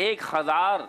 1000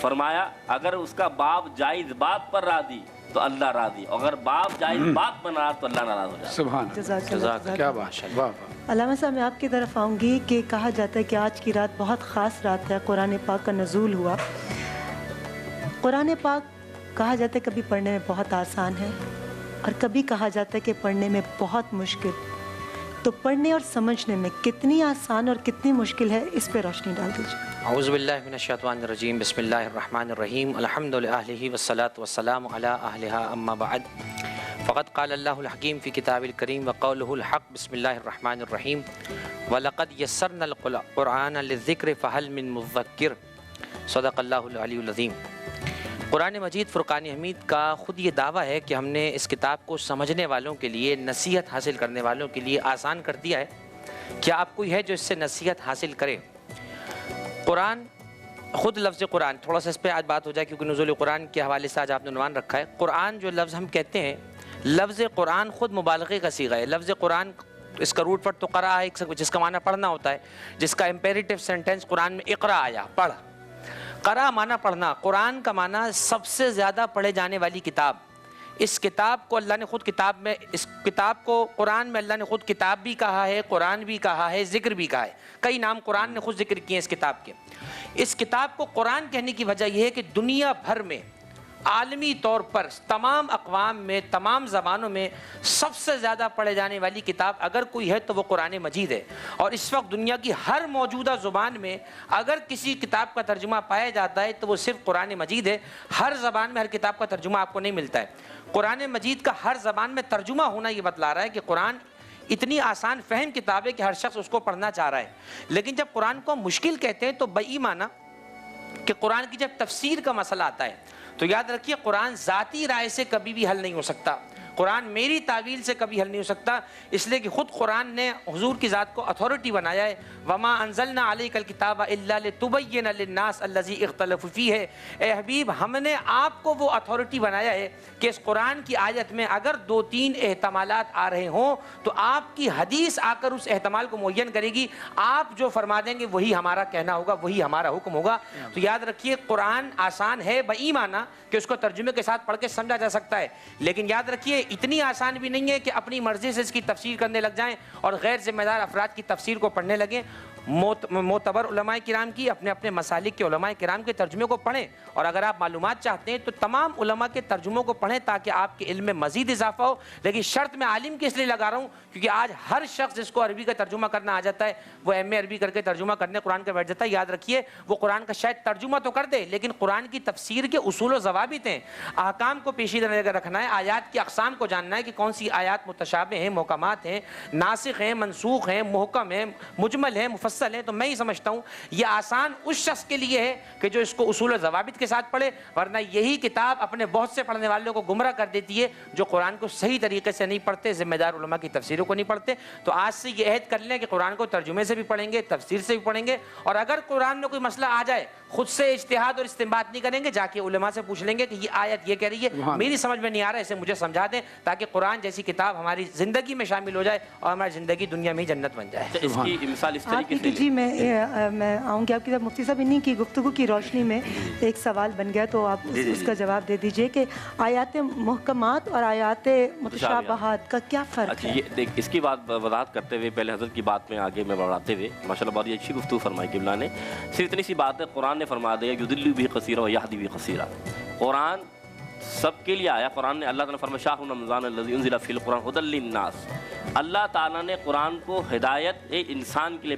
فرمایا اگر اس کا باپ جائز بات پر راضی تو اللہ راضی، اگر باپ جائز بات پر ناراض تو اللہ ناراض ہو جائے۔ سبحان جزاک اللہ، اللہ۔ کیا بات ہے، واہ واہ۔ علامہ صاحب میں آپ کی طرف آؤں گی کہ کہا جاتا ہے کہ آج کی رات بہت خاص رات ہے، قرآن پاک کا نزول ہوا۔ قرآن پاک کہا جاتا ہے کبھی پڑھنے میں بہت آسان ہے اور کبھی کہا جاتا ہے کہ پڑھنے میں بہت مشکل، تو پڑھنے اور سمجھنے میں کتنی آسان اور کتنی مشکل ہے، اس پہ روشنی ڈال دیجیے۔ اعوذ باللہ من الشیطان الرجیم، بسم اللہ الرحمن الرحیم، الحمد للہ والصلاة والسلام علی اہلہا، اما بعد فقد قال اللہ الحکیم فی کتاب الکریم وقولہ الحق، بسم اللہ الرحمن الرحیم، وَلَقَدْ يَسَّرْنَا الْقُرْآنَ لِلذِّكْرِ فَهَلْ مِن مُّدَّكِّرٍ، صدق اللہ العلی العظیم۔ قرآن مجید فرقان حمید کا خود یہ دعویٰ ہے کہ ہم نے اس کتاب کو سمجھنے والوں کے لیے، نصیحت حاصل کرنے والوں کے لیے آسان کر دیا ہے۔ کیا آپ کوئی ہے جو اس سے نصیحت حاصل کرے؟ قرآن خود لفظ قرآن، تھوڑا سا اس پہ آج بات ہو جائے کیونکہ نزول قرآن کے حوالے سے آج آپ نے عنوان رکھا ہے۔ قرآن جو لفظ ہم کہتے ہیں، لفظ قرآن خود مبالغے کا صیغہ ہے۔ لفظ قرآن اس کا روٹ ورڈ تو قرأ ہے، جس کا معنی پڑھنا ہوتا ہے، جس کا امپیریٹو سینٹینس قرآن میں اقرا آیا، پڑھ۔ قرأ معنی پڑھنا، قرآن کا معنی سب سے زیادہ پڑھے جانے والی کتاب۔ اس کتاب کو اللہ نے خود کتاب میں، اس کتاب کو قرآن میں اللہ نے خود کتاب بھی کہا ہے، قرآن بھی کہا ہے، ذکر بھی کہا ہے۔ کئی نام قرآن نے خود ذکر کیے ہیں اس کتاب کے۔ اس کتاب کو قرآن کہنے کی وجہ یہ ہے کہ دنیا بھر میں عالمی طور پر تمام اقوام میں، تمام زبانوں میں سب سے زیادہ پڑھے جانے والی کتاب اگر کوئی ہے تو وہ قرآن مجید ہے۔ اور اس وقت دنیا کی ہر موجودہ زبان میں اگر کسی کتاب کا ترجمہ پایا جاتا ہے تو وہ صرف قرآن مجید ہے۔ ہر زبان میں ہر کتاب کا ترجمہ آپ کو نہیں ملتا ہے۔ قرآن مجید کا ہر زبان میں ترجمہ ہونا یہ بتلا رہا ہے کہ قرآن اتنی آسان فہم کتاب ہے کہ ہر شخص اس کو پڑھنا چاہ رہا ہے۔ لیکن جب قرآن کو مشکل کہتے ہیں تو بئی معنی کہ قرآن کی جب تفسیر کا مسئلہ آتا ہے تو یاد رکھیے قرآن ذاتی رائے سے کبھی بھی حل نہیں ہو سکتا، قرآن میری تعویل سے کبھی حل نہیں ہو سکتا، اس لیے کہ خود قرآن نے حضور کی ذات کو اتھارٹی بنایا ہے۔ وما انزلنا علیک الکتاب الا لتبین للناس الذی اختلفوا فیہ، اے حبیب ہم نے آپ کو وہ اتھارٹی بنایا ہے کہ اس قرآن کی آیت میں اگر دو تین احتمالات آ رہے ہوں تو آپ کی حدیث آ کر اس احتمال کو معین کرے گی، آپ جو فرما دیں گے وہی ہمارا کہنا ہوگا، وہی ہمارا حکم ہوگا۔ تو یاد رکھیے قرآن آسان ہے بایمانہ کہ اس کو ترجمے کے ساتھ پڑھ کے سمجھا جا سکتا ہے، لیکن یاد رکھیے اتنی آسان بھی نہیں ہے کہ اپنی مرضی سے اس کی تفسیر کرنے لگ جائیں اور غیر ذمہ دار افراد کی تفسیر کو پڑھنے لگیں۔ معتبر علماء کرام کی، اپنے اپنے مسالک کے علماء کرام کے ترجمے کو پڑھیں، اور اگر آپ معلومات چاہتے ہیں تو تمام علماء کے ترجموں کو پڑھیں تاکہ آپ کے علم میں مزید اضافہ ہو۔ لیکن شرط میں عالم کی اس لیے لگا رہا ہوں کیونکہ آج ہر شخص جس کو عربی کا ترجمہ کرنا آ جاتا ہے وہ ایم اے عربی کر کے ترجمہ کرنے قرآن کا بیٹھ جاتا ہے۔ یاد رکھیے وہ قرآن کا شاید ترجمہ تو کر دے لیکن قرآن کی تفسیر کے اصول و ضوابط ہیں، احکام کو پیش نظر رکھنا ہے، آیات کی اقسام کو جاننا ہے کہ کون سی آیات متشابہ ہیں، محکمات ہیں، ناسخ ہیں، منسوخ ہیں، محکم ہیں، مجمل ہیں، مفصل ہیں۔ تو میں ہی سمجھتا ہوں یہ آسان اس شخص کے لیے ہے کہ جو اس کو اصول و ضوابط کے ساتھ پڑھے، ورنہ یہی کتاب اپنے بہت سے پڑھنے والوں کو گمراہ کر دیتی ہے جو قرآن کو صحیح طریقے سے نہیں پڑھتے، ذمہ دار علماء کی تفسیروں کو نہیں پڑھتے۔ تو آج سے یہ عہد کر لیں کہ قرآن کو ترجمے سے بھی پڑھیں گے، تفسیر سے بھی پڑھیں گے، اور اگر قرآن میں کوئی مسئلہ آ جائے خود سے اجتہاد اور استنباط نہیں کریں گے، جا کے علماء سے پوچھ لیں گے کہ یہ آیت یہ کہہ رہی ہے، میری سمجھ میں نہیں آ رہا ہے، اسے مجھے سمجھا دیں تاکہ قرآن جیسی کتاب ہماری زندگی میں شامل ہو جائے اور ہماری زندگی دنیا میں ہی جنت بن جائے۔ اس کی مثال اس طریقے سے جی میں آؤں گی آپ کی طرف مفتی صاحب، انہی کی گفتگو کی روشنی میں ایک سوال بن گیا تو آپ اس کا جواب دے دیجئے کہ آیات محکمات اور آیات متشابہات کا کیا فرق ہے؟ دیکھ اس کی بات وضاحت کرتے ہوئے پہلے حضرت کی بات میں آگے میں بڑھاتے ہوئے ماشاءاللہ بہت اچھی گفتگو فرمائی قبلہ نے۔ صرف اتنی سی بات ہے، قرآن نے فرما دیا یضل بھی کثیرا و یہدی بھی کثیرا، قرآن سب کے لیے آیا۔ قرآن نے اللہ تعالیٰ نے فرمایا شاہ رمضان الذی انزل فی القرآن ھدی للناس، اللہ تعالیٰ نے قرآن کو ہدایت انسان کے لیے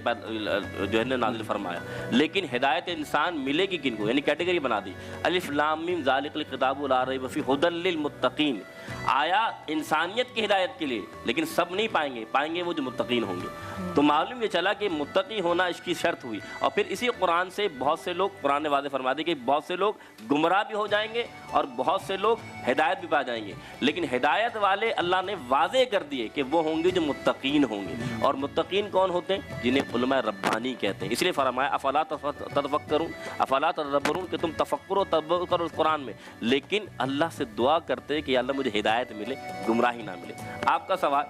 جو ہے نازل فرمایا، لیکن ہدایت انسان ملے گی کن کو، یعنی کیٹیگری بنا دی، الف لام میم ذالک الکتاب لا ریب فیہ ھدی للمتقین، آیا انسانیت کی ہدایت کے لیے لیکن سب نہیں پائیں گے وہ جو متقین ہوں گے۔ تو معلوم یہ چلا کہ متقی ہونا اس کی شرط ہوئی، اور پھر اسی قرآن سے بہت سے لوگ، قرآن نے واضح فرما دی کہ بہت سے لوگ گمراہ بھی ہو جائیں گے اور بہت سے لوگ ہدایت بھی پا جائیں گے، لیکن ہدایت والے اللہ نے واضح کر دیے کہ وہ ہوں گے جو متقین ہوں گے۔ اور متقین کون ہوتے ہیں؟ جنہیں علماء ربانی کہتے ہیں۔ اس لیے فرمایا افلا تتفکرون افلا تدبرون کہ تم تفکر و تدبر کرو اس قرآن میں، لیکن اللہ سے دعا کرتے کہ یا اللہ مجھے ہدایت ملے، گمراہی نہ ملے۔ آپ کا سوال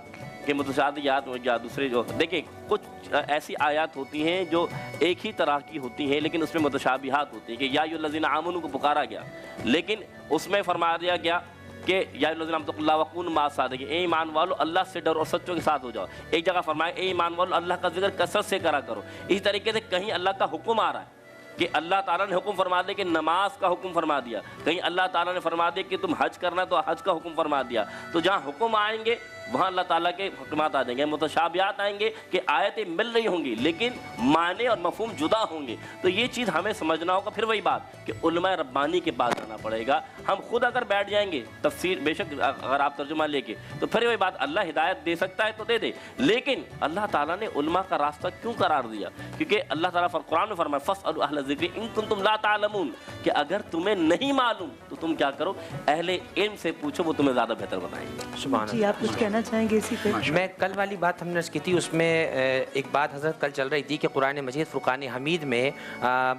کہ متشابہات یا دوسرے جو دیکھیں کچھ ایسی آیات ہوتی ہیں جو ایک ہی طرح کی ہوتی ہیں لیکن اس میں متشابہات ہوتی ہیں کہ یا ایھا الذین آمنوا کو پکارا گیا لیکن اس میں فرما دیا گیا کہ یا ایھا الذین آمنوا اتقوا اللہ وکونوا مع الصادقین، اے ایمان والو اللہ سے ڈرو اور سچوں کے ساتھ ہو جاؤ۔ ایک جگہ فرمایا اے ایمان والو اللہ کا ذکر کثرت سے کرا کرو۔ اسی طریقے سے کہیں اللہ کا حکم آ رہا ہے کہ اللہ تعالیٰ نے حکم فرما دیا کہ نماز کا حکم فرما دیا، کہیں اللہ تعالیٰ نے فرما دیا کہ تم حج کرنا تو حج کا حکم فرما دیا۔ تو جہاں حکم آئیں گے وہاں اللہ تعالیٰ کے حکمات آ جائیں گے، متشابہات آئیں گے کہ آیتیں مل رہی ہوں گی لیکن معنی اور مفہوم جدا ہوں گے۔ تو یہ چیز ہمیں سمجھنا ہوگا۔ پھر وہی بات کہ علماء ربانی کے پاس جانا پڑے گا۔ ہم خود اگر بیٹھ جائیں گے تفسیر بے شک اگر آپ ترجمہ لے کے تو پھر وہی بات اللہ ہدایت دے سکتا ہے تو دے دے، لیکن اللہ تعالیٰ نے علماء کا راستہ کیوں قرار دیا؟ کیونکہ اللہ تعالیٰ قرآن میں فرمایا فاسألوا اہل الذکر ان کنتم لا تعلمون، کہ اگر تمہیں نہیں معلوم تو تم کیا کرو اہل علم سے پوچھو، وہ تمہیں زیادہ بہتر بتائیں گے۔ سبحان جی آپ کچھ کہنا چاہیں گے اسی پہ؟ میں کل والی بات ہم نے کی تھی، اس میں ایک بات حضرت کل چل رہی تھی کہ قرآن مجید فرقان حمید میں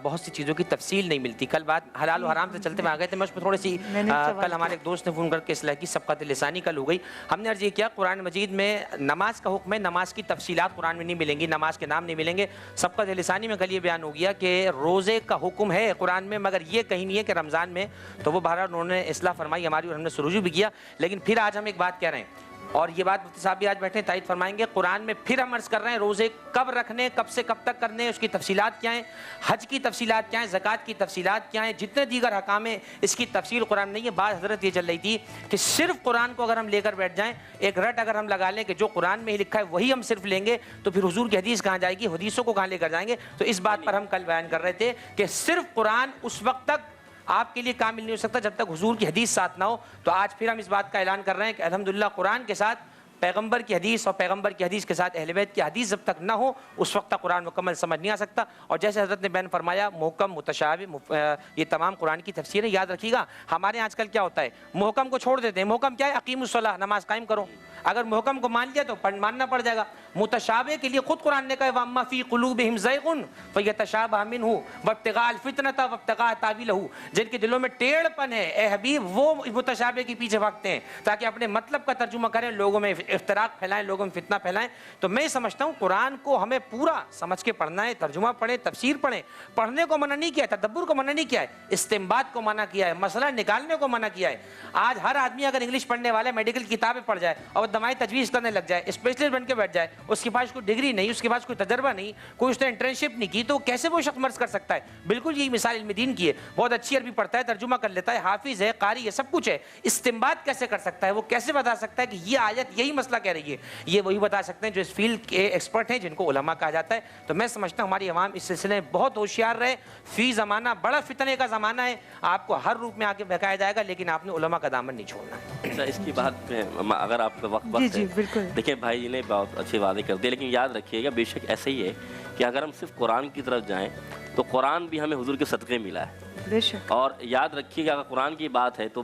بہت سی چیزوں کی تفصیل نہیں ملتی۔ کل بات حلال و حرام سے چلتے ہوئے آ گئے تھے، میں اس پہ تھوڑی سی کل ہمارے ایک دوست نے فون کر کے اصلاح کی، سبقت لسانی کل ہو گئی۔ ہم نے عرض یہ کیا قرآن مجید میں نماز کا حکم ہے، نماز کی تفصیلات قرآن میں نہیں ملیں گی، نماز کے نام نہیں ملیں گے۔ سبقت لسانی میں کل یہ بیان ہو گیا کہ روزے کا حکم ہے قرآن میں، مگر یہ کہیں نہیں ہے کہ رمضان میں، تو وہ بہرحال انہوں نے اصلاح فرمائی ہماری اور ہم نے رجوع بھی کیا۔ لیکن پھر آج ہم ایک بات کہہ رہے ہیں اور یہ بات مفتی صاحب بھی آج بیٹھے تائید فرمائیں گے، قرآن میں پھر ہم عرض کر رہے ہیں روزے کب رکھنے، کب سے کب تک کرنے، اس کی تفصیلات کیا ہیں، حج کی تفصیلات کیا ہیں، زکوٰۃ کی تفصیلات کیا ہیں، جتنے دیگر حکام ہیں اس کی تفصیل قرآن نہیں ہے۔ بات حضرت یہ چل رہی تھی کہ صرف قرآن کو اگر ہم لے کر بیٹھ جائیں، ایک رٹ اگر ہم لگا لیں کہ جو قرآن میں ہی لکھا ہے وہی ہم صرف لیں گے، تو پھر حضور کی حدیث کہاں جائے گی، حدیثوں کو کہاں لے کر جائیں گے؟ تو اس بات پر ہم کل بیان کر رہے تھے کہ صرف قرآن اس وقت تک آپ کے لیے کامل نہیں ہو سکتا جب تک حضور کی حدیث ساتھ نہ ہو۔ تو آج پھر ہم اس بات کا اعلان کر رہے ہیں کہ الحمدللہ قرآن کے ساتھ پیغمبر کی حدیث اور پیغمبر کی حدیث کے ساتھ اہل بیت کی حدیث جب تک نہ ہو اس وقت تک قرآن مکمل سمجھ نہیں آ سکتا۔ اور جیسے حضرت نے بیان فرمایا محکم متشابہ یہ تمام قرآن کی تفسیر ہے۔ یاد رکھیے گا ہمارے یہاں آج کل کیا ہوتا ہے، محکم کو چھوڑ دیتے ہیں۔ محکم کیا ہے؟ اقیموا الصلاۃ، نماز قائم کرو۔ اگر محکم کو مان لیا تو ماننا پڑ جائے گا۔ متشابہ کے لیے خود قرآن نے کہا وَأَمَّا فِي قُلُوبِهِمْ زَيْغٌ فَيَتَشَابَهَ مِنْهُ وَابْتِغَاءَ الْفِتْنَةِ وَابْتِغَاءَ تَأْوِيلِهِ، جن کے دلوں میں ٹیڑھ پن ہے اے حبیب وہ متشابہ کے پیچھے بھاگتے ہیں تاکہ اپنے مطلب کا ترجمہ کریں، لوگوں میں افتراق پھیلائیں، لوگوں میں فتنہ پھیلائیں۔ تو میں سمجھتا ہوں قرآن کو ہمیں پورا سمجھ کے پڑھنا ہے، ترجمہ پڑھیں، تفسیر پڑھیں۔ پڑھنے کو منع نہیں کیا ہے، تدبر کو منع نہیں کیا ہے، استنباط کو منع کیا ہے، مسئلہ نکالنے کو منع کیا ہے۔ آج ہر آدمی اگر انگلش پڑھنے والا ہے، میڈیکل کتابیں پڑھ جائے اور دمائی تجویز کرنے لگ جائے، اسپیشلسٹ بن کے بیٹھ جائے، اس کے پاس کوئی ڈگری نہیں، اس کے پاس کوئی تجربہ نہیں، کوئی اس نے انٹرنشپ نہیں کی، تو کیسے وہ شخص مرض کر سکتا ہے؟ بالکل یہی مثال علم دین کی ہے، بہت اچھی عربی پڑھتا ہے، ترجمہ کر لیتا ہے، حافظ ہے، قاری ہے، سب کچھ ہے، استنباط کیسے کر سکتا ہے؟ وہ کیسے بتا سکتا ہے کہ یہ آیت یہی مسئلہ کہہ رہی ہے؟ یہ وہی بتا سکتے ہیں جو اس فیلڈ کے ایکسپرٹ ہیں، جن کو علماء کہا جاتا ہے۔ تو میں سمجھتا ہوں ہماری عوام اس سلسلے میں بہت ہوشیار رہے۔ فی زمانہ بڑا فتنے کا زمانہ ہے، آپ کو ہر روپ میں آگے بہکایا جائے گا، لیکن آپ نے علماء کا دامن نہیں چھوڑنا ہے۔ اس کی بات پہ اگر آپ کا وقت جی بالکل دیکھیں بھائی نے بہت اچھے وعدے کر دیے، لیکن یاد رکھیے گا بے شک ایسے ہی ہے کہ اگر ہم صرف قرآن کی طرف جائیں تو قرآن بھی ہمیں حضور کے صدقے ملا ہے۔ بے شک۔ اور یاد رکھیے گا اگر قرآن کی بات ہے تو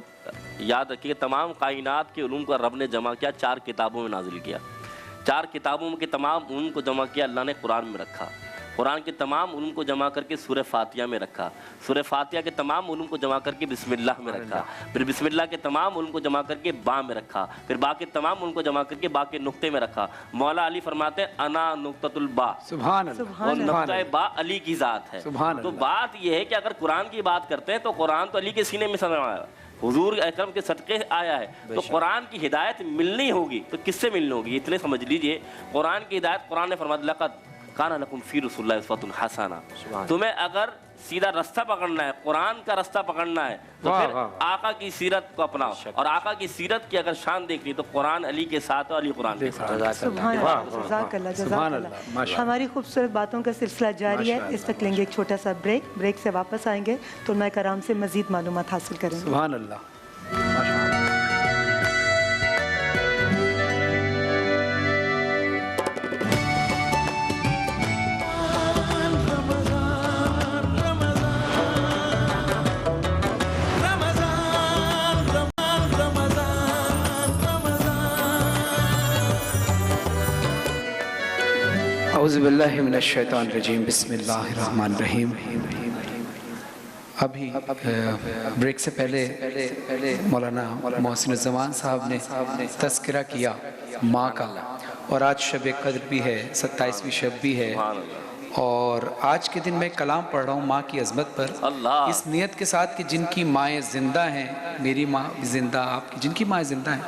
یاد رکھیے گا تمام کائنات کے علوم کا رب نے جمع کیا 4 کتابوں میں نازل کیا، 4 کتابوں کے تمام علوم کو جمع کیا اللہ نے قرآن میں رکھا۔ قرآن کے تمام علوم کو جمع کر کے سورہ فاتحہ میں رکھا، سورہ فاتحہ کے تمام علوم کو جمع کر کے بسم اللہ میں رکھا، پھر بسم اللہ کے تمام علوم کو جمع کر کے با میں رکھا، پھر با کے تمام علوم کو جمع کر کے با کے نقطے میں رکھا۔ مولا علی فرماتے ہیں انا نقطۃ البا، سبحان اللہ، اور نقطہ با علی کی ذات ہے۔ تو بات یہ ہے کہ اگر قرآن کی بات کرتے ہیں تو قرآن تو علی کے سینے میں سمایا ہے، حضور اکرم کے صدقے آیا ہے، تو قرآن کی ہدایت ملنی ہوگی تو کس سے ملنی ہوگی؟ اتنے سمجھ لیجئے قرآن کی ہدایت قرآن نے فرمایا لقد کان لکم فی رسول اللہ اسوۃ حسنہ، تمہیں اگر سیدھا رستہ پکڑنا ہے، قرآن کا رستہ پکڑنا ہے تو پھر آقا کی سیرت کو اپناؤ، اور آقا کی سیرت کی اگر شان دیکھ لی تو قرآن علی کے ساتھ اور علی قرآن کے ساتھ۔ سبحان اللہ، جزاک اللہ، جزاک اللہ۔ ہماری خوبصورت باتوں کا سلسلہ جاری ہے، اس وقت لیں گے ایک چھوٹا سا بریک سے واپس آئیں گے تو علماء کرام سے مزید معلومات حاصل کریں گے۔ سبحان اللہ۔ اعوذ باللہ من الشیطان الرجیم، بسم اللہ الرحمن الرحیم۔ ابھی بریک سے پہلے مولانا محسن الزمان صاحب نے تذکرہ کیا ماں کا، اور آج شب قدر بھی ہے، 27ویں شب بھی ہے، سبحان اللہ، اور آج کے دن میں کلام پڑھ رہا ہوں ماں کی عظمت پر، اللہ، اس نیت کے ساتھ کہ جن کی مائیں زندہ ہیں، میری ماں بھی زندہ، آپ کی جن کی مائیں زندہ ہیں،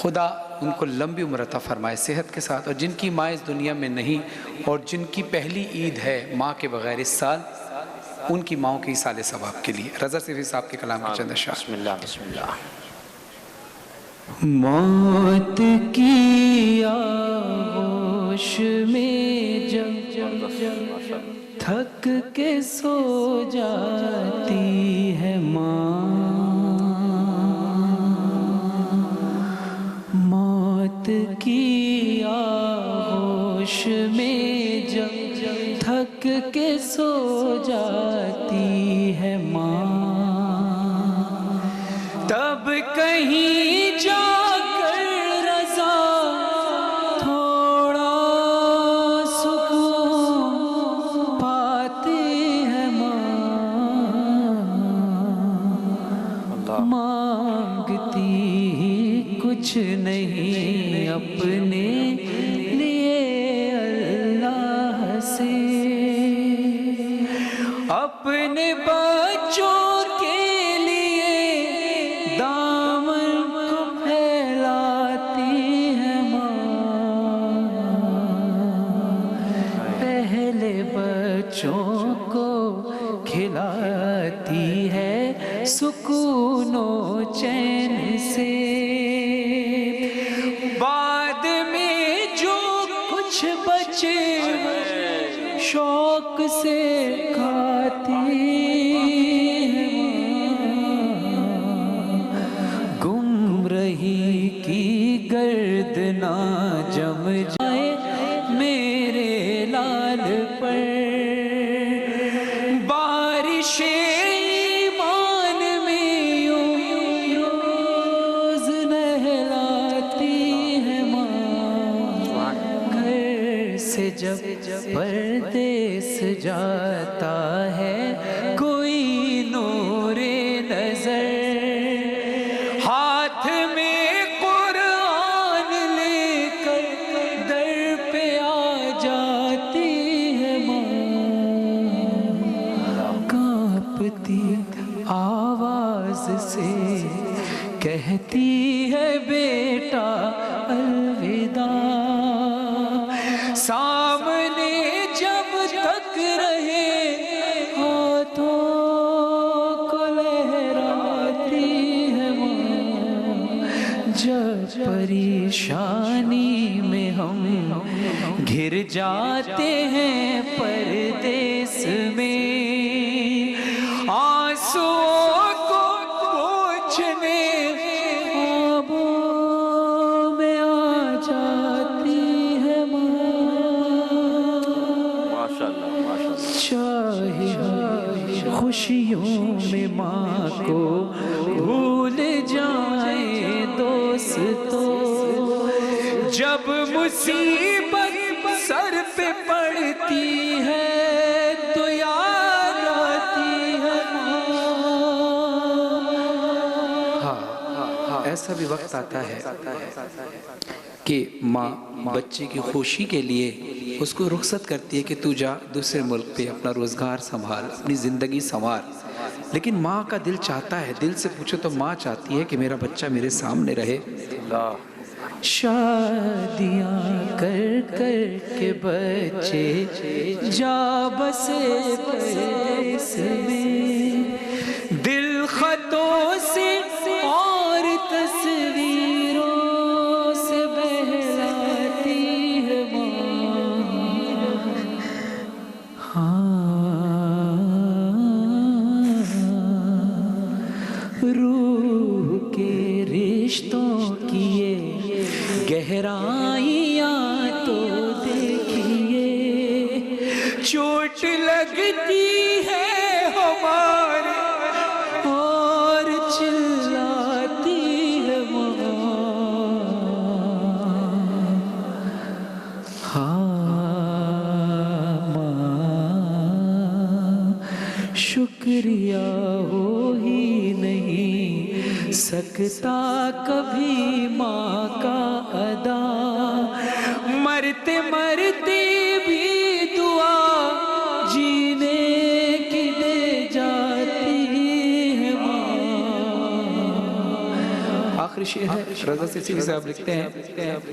خدا ان کو لمبی عمر عطا فرمائے صحت کے ساتھ، اور جن کی مائیں اس دنیا میں نہیں اور جن کی پہلی عید ہے ماں کے بغیر اس سال، ان کی ماؤں کے سال ثواب کے لیے رضا صفی صاحب کے کلام کے چند اشعار۔ بسم اللہ بسم اللہ۔ موت کی آغوش میں جب تھک کے سو جاتی ہے ماں، موت کی آغوش میں جب تھک کے سو جاتی ہے ماں، تب کہیں جا کر رضا تھوڑا سکون پاتی ہے ماں، مانگتی کچھ نہیں اپنے لیے اللہ سے، اپنے بچوں کے لیے دامن کو پھیلاتی ہے ماں، پہلے بچوں کو کھلاتی ہے سکون و چین سے، بعد میں جو کچھ بچے شوق سے کھاتی ہے ماں، گم رہی کی گرد نہ جم جائے میرے لال پر، بارش ایمان میں یوں روز نہلاتی ہے ماں، گھر سے جب پردیس جاتا ہے کوئی نور نظر، ہاتھ میں قرآن لے کر در پہ آ جاتی ہے ماں، کانپتی آواز سے کہتی ہے بیٹا الوداع، سامنے جب تک رہے ہاتھوں کو لہراتی ہے ماں، جب پریشانی میں ہم گر جاتے ہیں پردیس میں، آنسوؤں کو پوچھنے خوابوں میں آ جاتی ہے ماں، ماشاءاللہ ماشاءاللہ، چاہے خوشیوں میں ماں کو بھول جائیں دوستو، جب مصیبت سر پہ پڑتی ہے تو یاد آتی ہے ماں۔ ایسا بھی وقت آتا ہے کہ ماں بچے کی خوشی کے لیے اس کو رخصت کرتی ہے کہ تو جا دوسرے ملک پہ اپنا روزگار سنبھال، اپنی زندگی سنوار، لیکن ماں کا دل چاہتا ہے، دل سے پوچھو تو ماں چاہتی ہے کہ میرا بچہ میرے سامنے رہے، شادیاں کر کر کے بچے جا بسے پردیس میں، دل خطوں سے اور تصویروں سے بہلاتی ہے ماں، روح کے رشتوں کی یہ گہرائیاں تو دیکھیے، چوٹ لگتی ہے ہمارے اور چلاتی ہے ماں، شکریہ ہو ہی نہیں سکتا کبھی ماں کا ادا، مرتے مرتے بھی دعا جینے کی دے جاتی ہے ماں. آخری شعر ہے رضا سیسی صاحب لکھتے ہیں,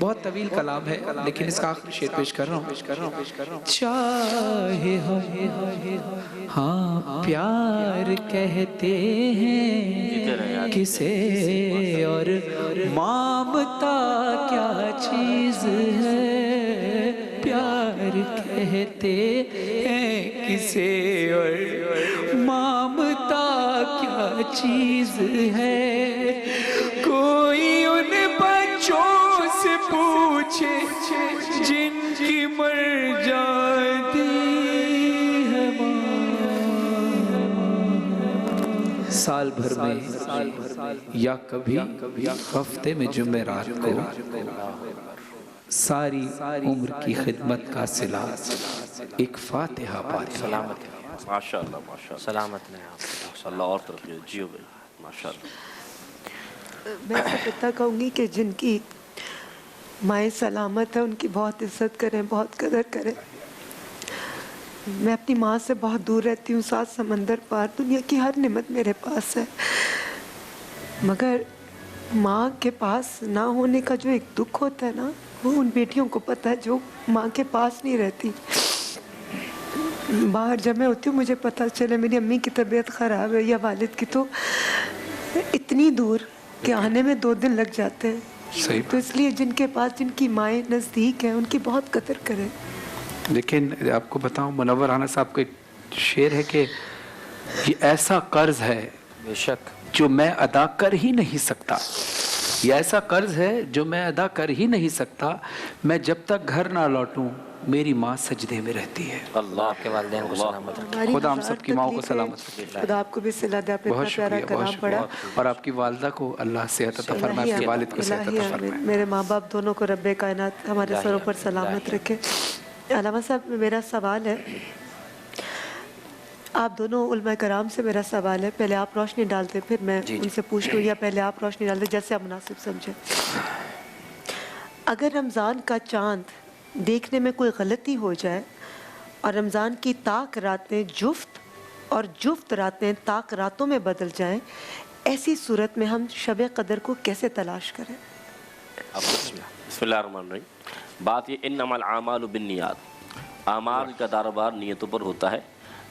بہت طویل کلام ہے لیکن اس کا آخری شعر پیش کر رہا ہوں. چاہے ہم ہاں پیار کہتے ہیں کسے اور مامتا کیا چیز ہے, پیار کہتے ہیں کسے اور مامتا کیا چیز ہے. کوئی ان بچوں سے پوچھے جن کی مر جاتی ہے سال بھر میں یا کبھی ہفتے میں جمعرات کو ساری عمر کی خدمت کا صلہ ایک فاتحہ پاتی. ماشاءاللہ ماشاءاللہ سلامت نے ماشاءاللہ. اور ترقی جیو بھائی ماشاءاللہ. میں سب اتنا کہوں گی کہ جن کی مائیں سلامت ہیں ان کی بہت عزت کریں, بہت قدر کریں. میں اپنی ماں سے بہت دور رہتی ہوں, 7 سمندر پار, دنیا کی ہر نعمت میرے پاس ہے, مگر ماں کے پاس نہ ہونے کا جو ایک دکھ ہوتا ہے نا, وہ ان بیٹیوں کو پتہ ہے جو ماں کے پاس نہیں رہتی. باہر جب میں ہوتی ہوں مجھے پتہ چلے میری امی کی طبیعت خراب ہے یا والد کی, تو اتنی دور کہ آنے میں 2 دن لگ جاتے ہیں. تو اس لیے جن کے پاس جن کی مائیں نزدیک ہیں ان کی بہت قدر کریں. لیکن آپ کو بتاؤں منور رانا صاحب کا ایک شعر ہے کہ یہ ایسا قرض ہے بے شک جو میں ادا کر ہی نہیں سکتا. یہ ایسا قرض ہے جو میں ادا کر ہی نہیں سکتا. میں جب تک گھر نہ لوٹوں میری ماں سجدے میں رہتی ہے. اللہ کے والدین کو سلامت رکھے. خدا ہم سب کی ماؤں کو سلامت رکھے. خدا آپ کو بھی صلہ دے. آپ نے بہت اتنا پیارا شکریہ, بہت کلام پڑھا. شکریہ. اور آپ کی والدہ کو اللہ صحت عطا فرمائے, آپ کے والد کو صحت عطا فرمائے. میرے ماں باپ دونوں کو رب کائنات ہمارے سروں پر سلامت رکھے. علامہ صاحب میرا سوال ہے, آپ دونوں علماء کرام سے میرا سوال ہے, پہلے آپ روشنی ڈالتے پھر میں ان سے پوچھ لوں, یا پہلے آپ روشنی ڈالتے جیسے آپ مناسب سمجھیں. اگر رمضان کا چاند دیکھنے میں کوئی غلطی ہو جائے اور رمضان کی طاق راتیں جفت اور جفت راتیں طاق راتوں میں بدل جائیں, ایسی صورت میں ہم شب قدر کو کیسے تلاش کریں؟ بسم اللہ الرحمن الرحیم. بات یہ انما الاعمال بالنیات, اعمال کا داروبار نیتوں پر ہوتا ہے.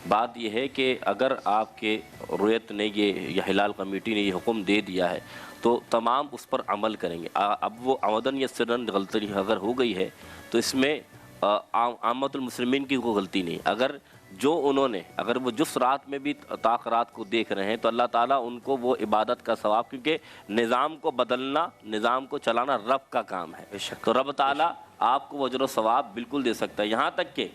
بات یہ ہے کہ اگر آپ کے رویت نے یا ہلال کمیٹی نے یہ حکم دے دیا ہے تو تمام اس پر عمل کریں گے. اب وہ عمدن یا سرن غلطی اگر ہو گئی ہے تو اس میں عامت المسلمین کی کوئی غلطی نہیں. اگر وہ جس رات میں بھی طاق رات کو دیکھ رہے ہیں تو اللہ تعالیٰ ان کو وہ عبادت کا ثواب, کیونکہ نظام کو بدلنا, نظام کو چلانا رب کا کام ہے, تو رب تعالیٰ آپ کو اجر و ثواب بالکل دے سکتا ہے. یہاں تک کہ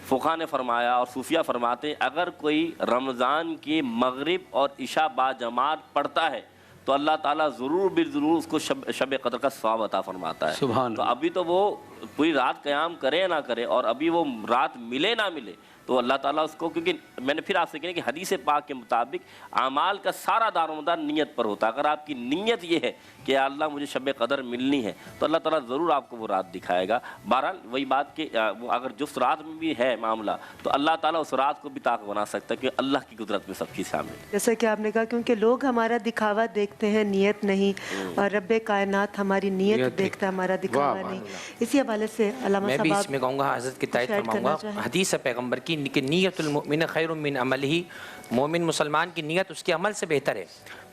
فقہا نے فرمایا اور صوفیہ فرماتے ہیں اگر کوئی رمضان کی مغرب اور عشاء با جماعت پڑھتا ہے تو اللہ تعالیٰ ضرور بالضرور اس کو شب قدر کا ثواب عطا فرماتا ہے. تو ابھی تو وہ پوری رات قیام کرے یا نہ کرے, اور ابھی وہ رات ملے نہ ملے, تو اللہ تعالیٰ اس کو, کیونکہ میں نے پھر آپ سے کہا کہ حدیث پاک کے مطابق اعمال کا سارا دار و مدار نیت پر ہوتا ہے. اگر آپ کی نیت یہ ہے کہ اللہ مجھے شب قدر ملنی ہے تو اللہ تعالیٰ ضرور آپ کو وہ رات دکھائے گا. بہرحال وہی بات کہ وہ اگر جس رات میں بھی ہے معاملہ تو اللہ تعالیٰ اس رات کو بھی طاق بنا سکتا ہے, کہ اللہ کی قدرت میں سب چیز شامل ہے. جیسا کہ آپ نے کہا کیونکہ لوگ ہمارا دکھاوا دیکھتے ہیں, نیت نہیں, اور رب کائنات ہماری نیت دیکھتا ہے, ہمارا دکھاوا نہیں. اسی حوالے سے علامہ میں صاحب بھی اس میں کہوں گا, حضرت کی تائید فرماؤں گا. حدیث ہے پیغمبر کی کہ نیت المؤمن خیر من عملہ, مومن مسلمان کی نیت اس کے عمل سے بہتر ہے.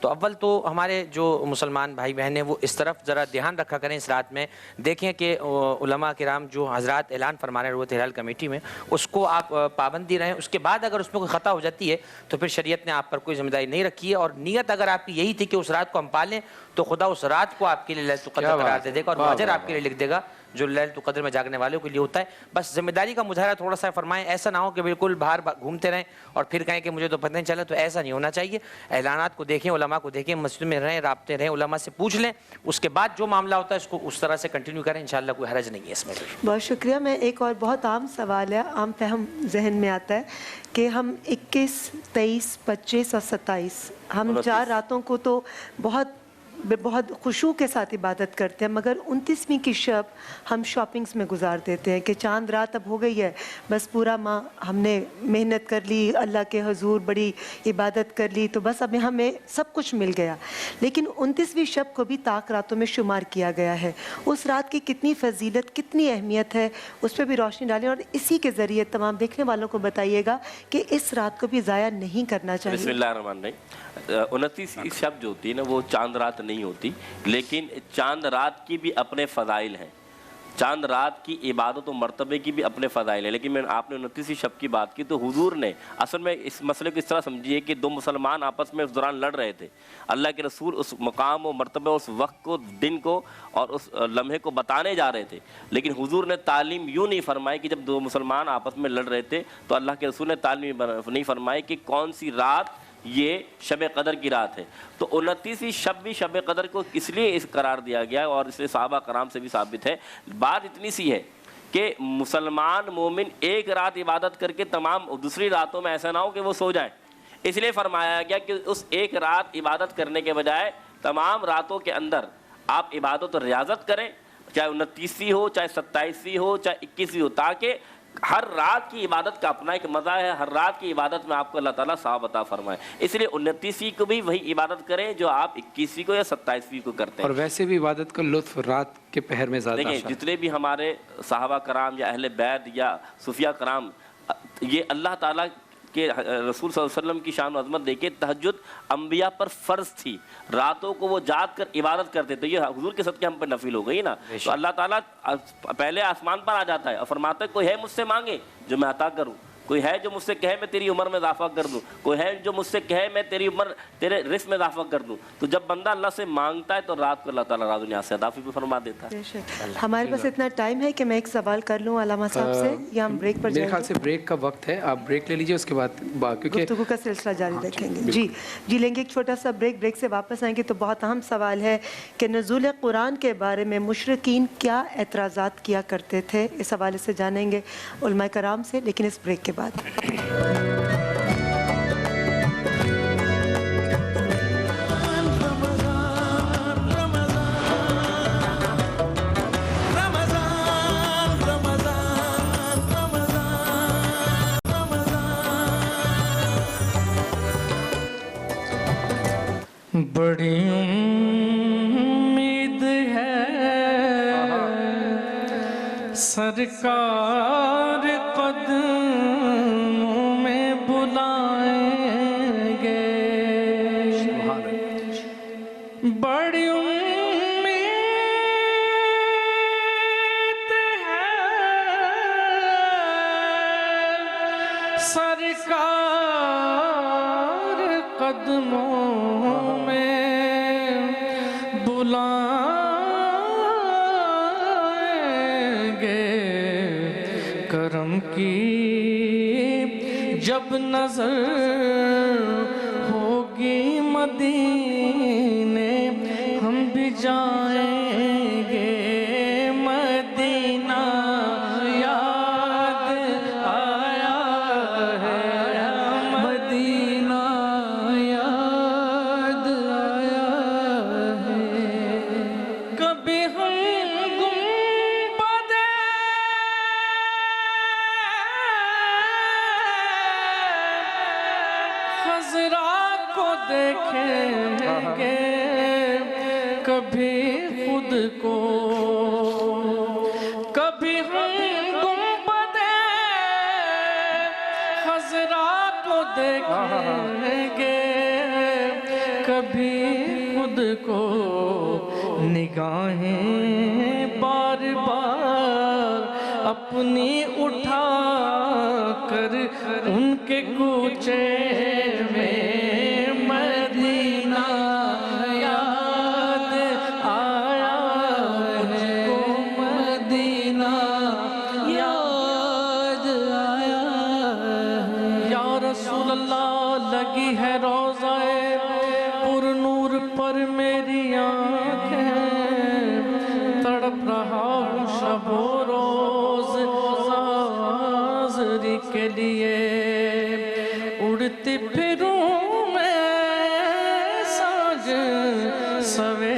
تو اول تو ہمارے جو مسلمان بھائی بہن ہیں وہ اس طرف ذرا دھیان رکھا کریں اس رات میں. دیکھیں کہ علماء کرام جو حضرات اعلان فرما رہے ہیں رویت ہلال کمیٹی میں, اس کو آپ پابندی رہیں. اس کے بعد اگر اس میں کوئی خطا ہو جاتی ہے تو پھر شریعت نے آپ پر کوئی ذمہ داری نہیں رکھی ہے, اور نیت اگر آپ کی یہی تھی کہ اس رات کو ہم پالیں تو خدا اس رات کو آپ کے لیے لیلۃ القدر قرار دے دے گا, اور وہ اجر آپ کے لیے لکھ دے گا جو لیلۃ القدر میں جاگنے والوں کے لیے ہوتا ہے. بس ذمہ داری کا مظاہرہ تھوڑا سا فرمائیں, ایسا نہ ہو کہ بالکل باہر گھومتے رہیں اور پھر کہیں کہ مجھے تو پتہ نہیں چلا. تو ایسا نہیں ہونا چاہیے. اعلانات کو دیکھیں, علماء کو دیکھیں, مسجد میں رہیں, رابطے رہیں, علماء سے پوچھ لیں, اس کے بعد جو معاملہ ہوتا ہے اس کو اس طرح سے کنٹینیو کریں. انشاءاللہ کوئی حرج نہیں ہے اس میں. بہت شکریہ. میں ایک اور بہت عام سوال ہے, عام فہم ذہن میں آتا ہے کہ ہم 21, 23, 25 اور 27 ہم 4 راتوں کو تو بہت بہت خشوع کے ساتھ عبادت کرتے ہیں، مگر 29ویں کی شب ہم شاپنگز میں گزار دیتے ہیں کہ چاند رات اب ہو گئی ہے، بس پورا ماہ ہم نے محنت کر لی، اللہ کے حضور بڑی عبادت کر لی، تو بس اب ہمیں سب کچھ مل گیا۔ لیکن 29ویں شب کو بھی طاق راتوں میں شمار کیا گیا ہے۔ اس رات کی کتنی فضیلت، کتنی اہمیت ہے، اس پہ بھی روشنی ڈالیں، اور اسی کے ذریعے تمام دیکھنے والوں کو بتائیے گا کہ اس رات کو بھی ضائع نہیں کرنا چاہیے۔ بسم اللہ الرحمن الرحیم۔ 29 شب جو ہوتی ہے نا وہ چاند رات نہیں ہوتی، لیکن چاند رات کی بھی اپنے فضائل ہیں، چاند رات کی عبادت و مرتبے کی بھی اپنے فضائل ہیں۔ لیکن آپ نے 29 شب کی بات کی تو حضور نے اصل میں اس مسئلے کو اس طرح سمجھیے کہ دو مسلمان آپس میں اس دوران لڑ رہے تھے، اللہ کے رسول اس مقام و مرتبہ، اس وقت کو، دن کو اور اس لمحے کو بتانے جا رہے تھے، لیکن حضور نے تعلیم یوں نہیں فرمائی کہ جب دو مسلمان آپس میں لڑ رہے تھے تو اللہ کے رسول نے تعلیم نہیں فرمائی کہ کون سی رات یہ شب قدر کی رات ہے۔ تو 29ویں شب بھی شب قدر کو اس لیے اس قرار دیا گیا اور اس لیے صحابہ کرام سے بھی ثابت ہے۔ بات اتنی سی ہے کہ مسلمان مومن ایک رات عبادت کر کے تمام دوسری راتوں میں ایسا نہ ہو کہ وہ سو جائیں، اس لیے فرمایا گیا کہ اس ایک رات عبادت کرنے کے بجائے تمام راتوں کے اندر آپ عبادت و ریاضت کریں، چاہے 29ویں ہو، چاہے 27ویں ہو، چاہے 21ویں ہو، تاکہ ہر رات کی عبادت کا اپنا ایک مزہ ہے، ہر رات کی عبادت میں آپ کو اللہ تعالیٰ ثواب عطا فرمائے۔ اس لیے 29ویں کو بھی وہی عبادت کریں جو آپ 21ویں کو یا 27ویں کو کرتے ہیں۔ اور ویسے بھی عبادت کا لطف رات کے پہر میں زیادہ دیکھیں جتنے بھی ہمارے صحابہ کرام یا اہل بیت یا صوفیہ کرام، یہ اللہ تعالیٰ کہ رسول صلی اللہ علیہ وسلم کی شان و عظمت دیکھیں، تہجد انبیاء پر فرض تھی، راتوں کو وہ جاگ کر عبادت کرتے تھے، یہ حضور کے صدقے ہم پر نفل ہو گئی نا۔ تو اللہ تعالیٰ پہلے آسمان پر آ جاتا ہے اور فرماتا ہے کوئی ہے مجھ سے مانگے جو میں عطا کروں، کوئی ہے جو مجھ سے کہے میں تیری عمر میں اضافہ کر دوں، کوئی ہے جو مجھ سے کہے میں تیری عمر تیرے رزق میں اضافہ کر دوں۔ تو جب بندہ اللہ سے مانگتا ہے تو رات کو اللہ تعالیٰ راز و نیاز سے عطا بھی فرما دیتا ہے۔ ہمارے پاس اتنا ٹائم ہے کہ میں ایک سوال کر لوں علامہ صاحب سے، یا ہم بریک پر میرے جائیں خیال سے بریک کا وقت ہے، آپ بریک لے لیجئے، اس کے بعد کیونکہ گفتگو کا سلسلہ جاری رکھیں گے۔ جی لیں گے ایک چھوٹا سا بریک سے واپس آئیں گے تو بہت اہم سوال ہے کہ نزول قرآن کے بارے میں مشرکین کیا اعتراضات کیا کرتے تھے، اس حوالے سے جانیں گے علماء کرام سے، لیکن اس بریک کے بعد۔ بڑی امید ہے سرکار قدموں میں بلائیں گے، بڑی امید ہے سرکار قدموں کرم کی جب نظر ہوگی مدینے ہم بھی جائیں گے، مدینہ یاد آیا ہے، مدینہ یاد آیا ہے، کبھی ہم دیکھیں گے، کبھی خود کو، کبھی ہم گنبد خضرا کو دیکھیں گے، کبھی خود کو، نگاہیں بار بار اپنی اٹھا کر ان کے کوچے میں لگی ہے روضہ پر نور پر میری آنکھیں، تڑپ رہا ہوں شب و روز حاضری کے لیے، اڑتی پھروں میں ساج سوے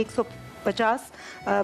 150